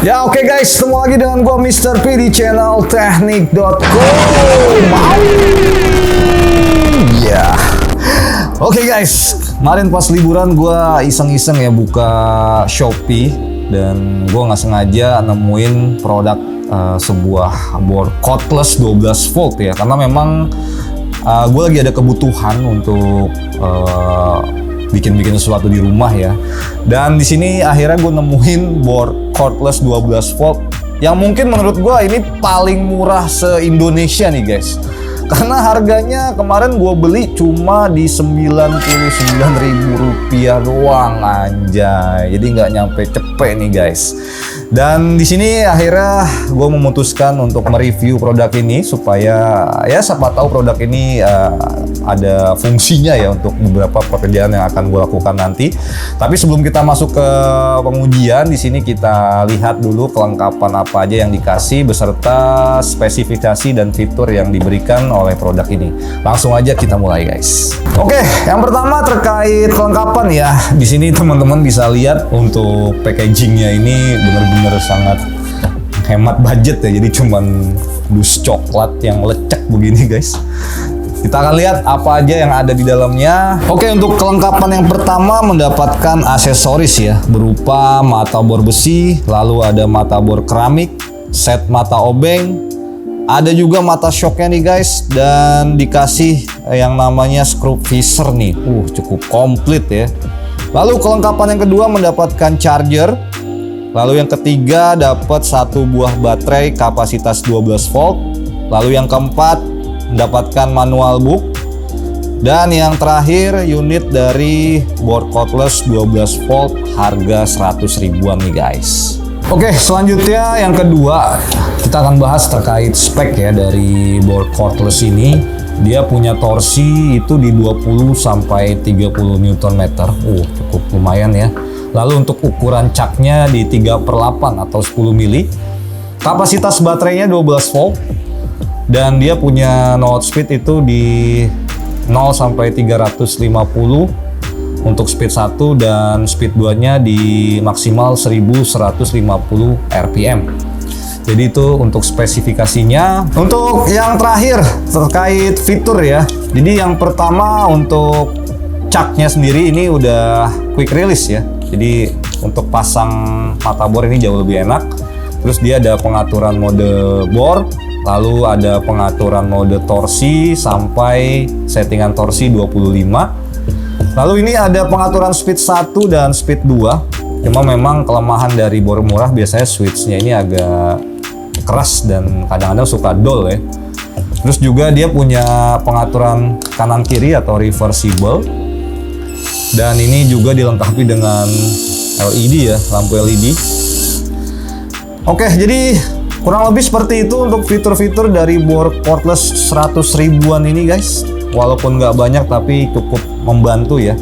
Ya oke guys, ketemu lagi dengan gua Mr. P di channel Teknik.com. Ya. Oke guys, kemarin pas liburan gua iseng-iseng ya buka Shopee dan gua nggak sengaja nemuin produk sebuah board cordless 12 volt ya, karena memang gue lagi ada kebutuhan untuk bikin sesuatu di rumah ya. Dan di sini akhirnya gue nemuin board cordless 12 volt yang mungkin menurut gue ini paling murah se-Indonesia nih guys. Karena harganya kemarin gue beli cuma di Rp99.000 doang anjay. Jadi nggak nyampe cepet nih guys. Dan di sini akhirnya gue memutuskan untuk mereview produk ini supaya ya siapa tahu produk ini ada fungsinya ya untuk beberapa pekerjaan yang akan gue lakukan nanti. Tapi sebelum kita masuk ke pengujian, di sini kita lihat dulu kelengkapan apa aja yang dikasih beserta spesifikasi dan fitur yang diberikan oleh produk ini. Langsung aja kita mulai guys. Oke, yang pertama terkait kelengkapan ya. Di sini teman-teman bisa lihat untuk packagingnya ini benar-benar sangat hemat budget ya. Jadi cuman dus coklat yang lecek begini guys. Kita akan lihat apa aja yang ada di dalamnya. Oke, untuk kelengkapan yang pertama mendapatkan aksesoris ya, berupa mata bor besi, lalu ada mata bor keramik, set mata obeng, ada juga mata shocknya nih guys, dan dikasih yang namanya screw visor nih. Cukup komplit ya. Lalu kelengkapan yang kedua mendapatkan charger. Lalu yang ketiga dapat satu buah baterai kapasitas 12 volt. Lalu yang keempat mendapatkan manual book. Dan yang terakhir unit dari board cordless 12 volt harga 100 ribuan nih guys. Oke, selanjutnya yang kedua kita akan bahas terkait spek ya dari board cordless ini. Dia punya torsi itu di 20 sampai 30 Nm. Cukup lumayan ya. Lalu untuk ukuran caknya di 3/8 atau 10 mili. Kapasitas baterainya 12 volt. Dan dia punya note speed itu di 0 sampai 350 untuk speed 1 dan speed 2-nya di maksimal 1150 rpm. Jadi itu untuk spesifikasinya. Untuk yang terakhir terkait fitur ya. Jadi yang pertama untuk caknya sendiri ini udah quick release ya. Jadi untuk pasang mata bor ini jauh lebih enak. Terus dia ada pengaturan mode bor, lalu ada pengaturan mode torsi sampai settingan torsi 25. Lalu ini ada pengaturan speed 1 dan speed 2. Cuma memang kelemahan dari bor murah biasanya switchnya ini agak keras dan kadang-kadang suka dull ya. Terus juga dia punya pengaturan kanan kiri atau reversible. Dan ini juga dilengkapi dengan LED ya, lampu LED. Oke, jadi kurang lebih seperti itu untuk fitur-fitur dari board cordless 100 ribuan ini guys. Walaupun nggak banyak tapi cukup membantu ya.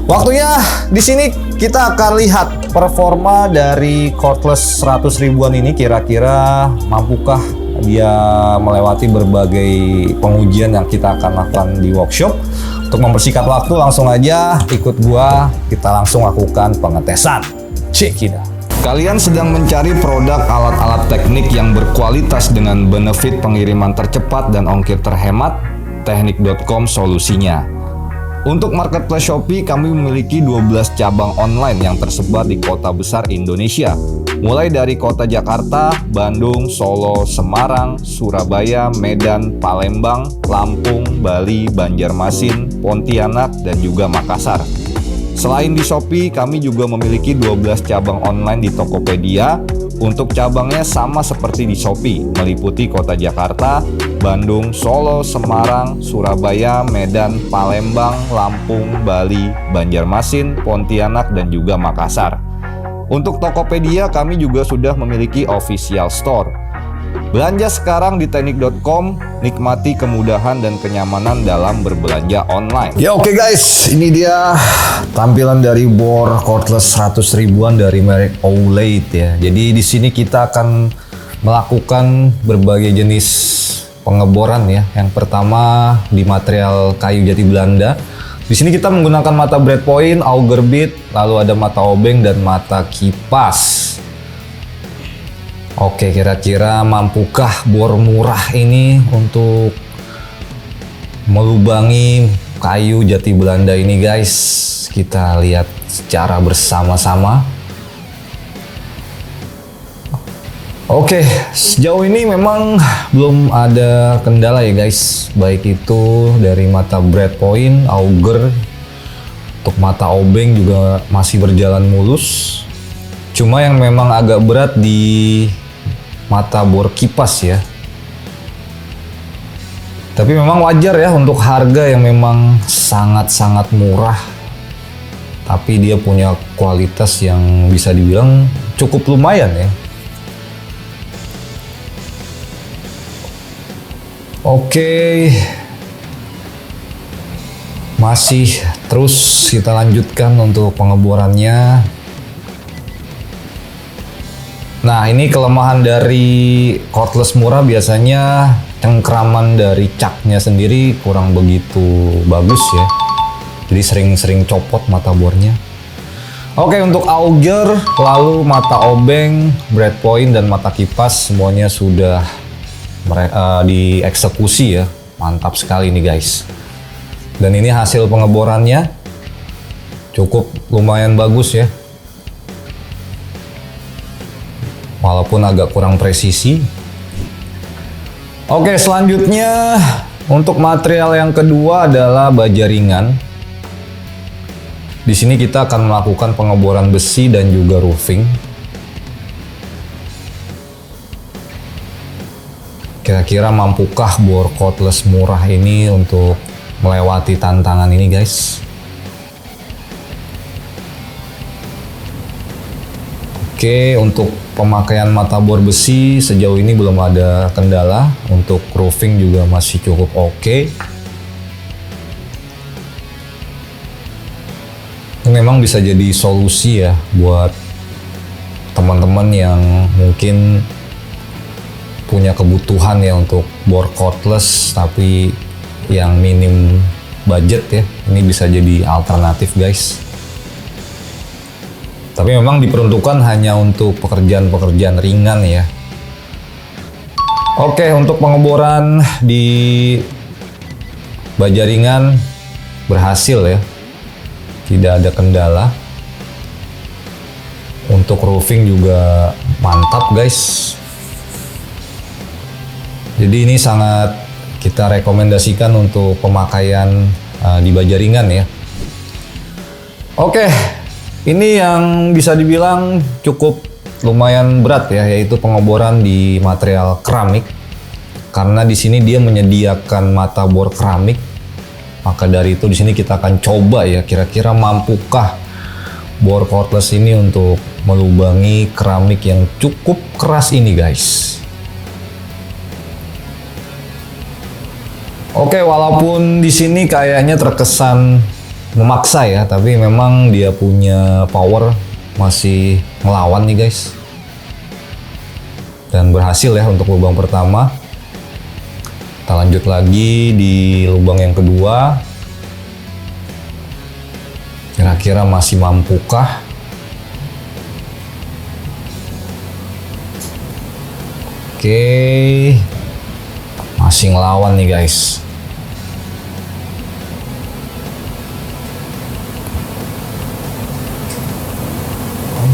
Waktunya di sini kita akan lihat performa dari cordless 100 ribuan ini, kira-kira mampukah dia melewati berbagai pengujian yang kita akan lakukan di workshop. Untuk mempersingkat waktu, langsung aja ikut gua, kita langsung lakukan pengetesan. Check it out. Kalian sedang mencari produk alat-alat teknik yang berkualitas dengan benefit pengiriman tercepat dan ongkir terhemat? Teknik.com solusinya. Untuk marketplace Shopee, kami memiliki 12 cabang online yang tersebar di kota besar Indonesia. Mulai dari kota Jakarta, Bandung, Solo, Semarang, Surabaya, Medan, Palembang, Lampung, Bali, Banjarmasin, Pontianak, dan juga Makassar. Selain di Shopee, kami juga memiliki 12 cabang online di Tokopedia. Untuk cabangnya sama seperti di Shopee, meliputi kota Jakarta, Bandung, Solo, Semarang, Surabaya, Medan, Palembang, Lampung, Bali, Banjarmasin, Pontianak, dan juga Makassar. Untuk Tokopedia, kami juga sudah memiliki official store. Belanja sekarang di teknik.com, nikmati kemudahan dan kenyamanan dalam berbelanja online. Ya oke guys, ini dia tampilan dari board cordless 100 ribuan dari merek Oulade ya. Jadi di sini kita akan melakukan berbagai jenis pengeboran ya. Yang pertama di material kayu jati Belanda. Di sini kita menggunakan mata breadpoint, auger bit, lalu ada mata obeng dan mata kipas. Oke, kira-kira mampukah bor murah ini untuk melubangi kayu jati Belanda ini guys? Kita lihat secara bersama-sama. Oke, sejauh ini memang belum ada kendala ya guys, baik itu dari mata breadpoint, auger, untuk mata obeng juga masih berjalan mulus. Cuma yang memang agak berat di mata bor kipas ya. Tapi memang wajar ya untuk harga yang memang sangat-sangat murah. Tapi dia punya kualitas yang bisa dibilang cukup lumayan ya. Oke, masih terus kita lanjutkan untuk pengeborannya. Nah, ini kelemahan dari cordless murah, biasanya cengkraman dari caknya sendiri kurang begitu bagus ya. Jadi sering-sering copot mata bornya. Oke, untuk auger, lalu mata obeng, breadpoint, dan mata kipas semuanya sudah dieksekusi ya. Mantap sekali nih guys. Dan ini hasil pengeborannya cukup lumayan bagus ya. Walaupun agak kurang presisi. Oke, selanjutnya untuk material yang kedua adalah baja ringan. Di sini kita akan melakukan pengeboran besi dan juga roofing. Kira-kira mampukah bor cordless murah ini untuk melewati tantangan ini guys? Oke, untuk pemakaian mata bor besi sejauh ini belum ada kendala. Untuk roofing juga masih cukup oke. Ini memang bisa jadi solusi ya buat teman-teman yang mungkin punya kebutuhan ya untuk bor cordless tapi yang minim budget ya. Ini bisa jadi alternatif guys. Tapi memang diperuntukkan hanya untuk pekerjaan-pekerjaan ringan ya. Oke, untuk pengeboran di baja ringan berhasil ya. Tidak ada kendala. Untuk roofing juga mantap guys. Jadi ini sangat kita rekomendasikan untuk pemakaian di baja ringan ya. Oke, ini yang bisa dibilang cukup lumayan berat ya, yaitu pengeboran di material keramik. Karena di sini dia menyediakan mata bor keramik. Maka dari itu di sini kita akan coba ya, kira-kira mampukah bor cordless ini untuk melubangi keramik yang cukup keras ini guys. Oke, walaupun di sini kayaknya terkesan memaksa ya, tapi memang dia punya power masih ngelawan nih guys. Dan berhasil ya untuk lubang pertama. Kita lanjut lagi di lubang yang kedua. Kira-kira masih mampukah? Oke, masih ngelawan nih guys.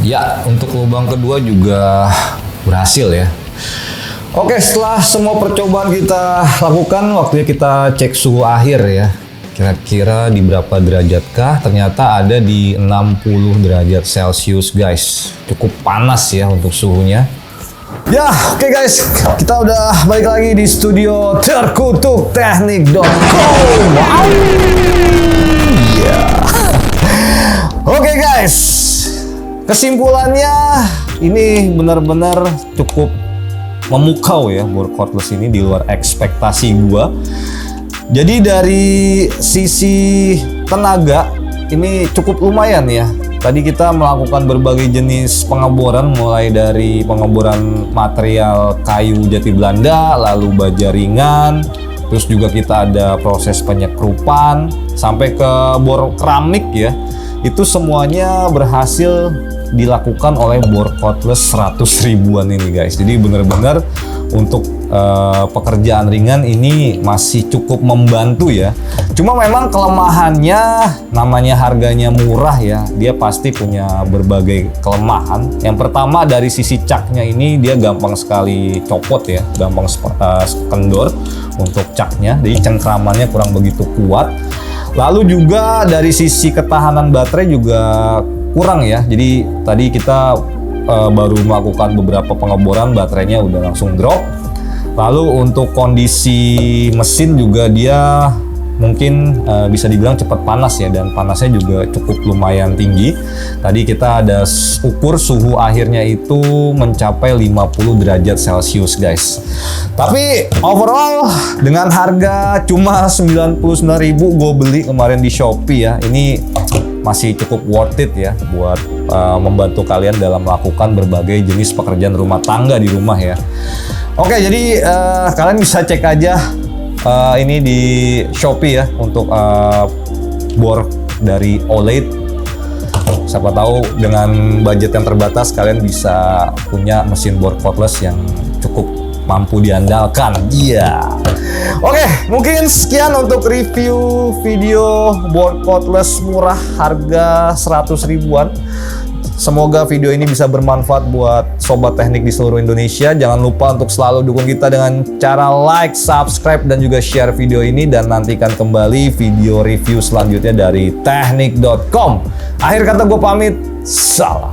Ya, untuk lubang kedua juga berhasil ya. Oke, setelah semua percobaan kita lakukan, waktunya kita cek suhu akhir ya. Kira-kira di berapa derajat-kah? Ternyata ada di 60 derajat Celcius guys. Cukup panas ya untuk suhunya. Ya, oke guys, kita udah balik lagi di studio terkutukteknik.com. Wow. Yeah. Oke guys, kesimpulannya ini benar-benar cukup memukau ya bor cordless ini, di luar ekspektasi gua. Jadi dari sisi tenaga ini cukup lumayan ya. Tadi kita melakukan berbagai jenis pengeboran, mulai dari pengeboran material kayu jati Belanda, lalu baja ringan, terus juga kita ada proses penyekrupan, sampai ke bor keramik ya. Itu semuanya berhasil dilakukan oleh bore cordless 100 ribuan ini guys. Jadi bener-bener untuk pekerjaan ringan ini masih cukup membantu ya. Cuma memang kelemahannya, namanya harganya murah ya, dia pasti punya berbagai kelemahan. Yang pertama dari sisi caknya ini dia gampang sekali copot ya, gampang kendor untuk caknya, jadi cengkramannya kurang begitu kuat. Lalu juga dari sisi ketahanan baterai juga kurang ya, jadi tadi kita baru melakukan beberapa pengeboran, baterainya udah langsung drop. Lalu untuk kondisi mesin juga dia mungkin bisa dibilang cepat panas ya, dan panasnya juga cukup lumayan tinggi. Tadi kita ada ukur suhu akhirnya itu mencapai 50 derajat Celcius guys. Tapi overall dengan harga cuma 99.000 gue beli kemarin di Shopee ya, ini masih cukup worth it ya buat membantu kalian dalam melakukan berbagai jenis pekerjaan rumah tangga di rumah ya. Oke, jadi kalian bisa cek aja ini di Shopee ya untuk bore dari OLED. Siapa tahu dengan budget yang terbatas kalian bisa punya mesin bore cordless yang cukup mampu diandalkan. Iya. Oke, mungkin sekian untuk review video bore cordless murah harga 100 ribuan. Semoga video ini bisa bermanfaat buat sobat teknik di seluruh Indonesia. Jangan lupa untuk selalu dukung kita dengan cara like, subscribe, dan juga share video ini. Dan nantikan kembali video review selanjutnya dari teknik.com. Akhir kata gue pamit, salam.